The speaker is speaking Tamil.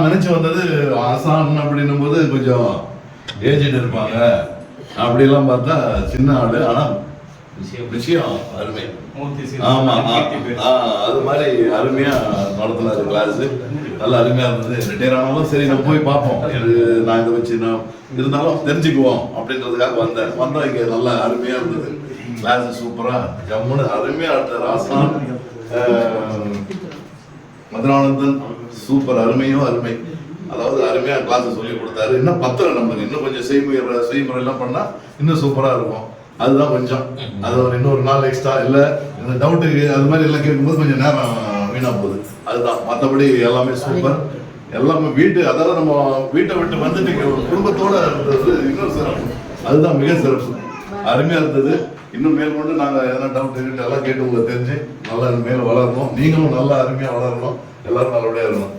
நான் நினைச்சு வந்தது ஆசான் அப்படின்னும் போது கொஞ்சம் ஏஜென்ட் இருப்பாங்க, அப்படிலாம் பார்த்தா சின்ன ஆளு. ஆனா விஷயம் அருமை. ஆமா, அது மாதிரி அருமையா நடத்தினாரு கிளாஸ். நல்லா அருமையா இருந்தது. ரிட்டையர் ஆனாலும் சரி நம்ம போய் பார்ப்போம், நான் இதை வச்சு நான் இருந்தாலும் தெரிஞ்சுக்குவோம் அப்படின்றதுக்காக வந்தா இங்க நல்லா அருமையா இருந்தது. கிளாஸ் சூப்பரா ஜம்முன்னு அருமையா எடுத்தார் ஆசான். மதுரானந்தன் சூப்பர், அருமையும் அருமை. அதாவது அருமையா கிளாஸ் சொல்லி கொடுத்தாரு. இன்னும் பத்திர நம்மளுக்கு இன்னும் கொஞ்சம் செய்முறை எல்லாம் பண்ணா இன்னும் சூப்பரா இருக்கும். அதுதான் கொஞ்சம் அது ஒரு இன்னொரு நாள் எக்ஸ்ட்ரா இல்ல இந்த டவுட்டு அது மாதிரி எல்லாம் கேட்கும்போது கொஞ்சம் நேரம் வீணா போகுது. அதுதான், மற்றபடி எல்லாமே சூப்பர். எல்லாமே அதாவது நம்ம வீட்டை விட்டு வந்துட்டு குடும்பத்தோட இருந்தது இன்னொரு சிறப்பு. அதுதான் மிக சிறப்பு. அருமையா இருந்தது. இன்னும் மேற்கொண்டு நாங்கள் எதனா டவுட் எல்லாம் கேட்டு உங்களுக்கு தெரிஞ்சு நல்லா மேல வளரணும். நீங்களும் நல்லா அருமையா வளரணும். எல்லாரும் நல்லபடியா இருக்கணும்.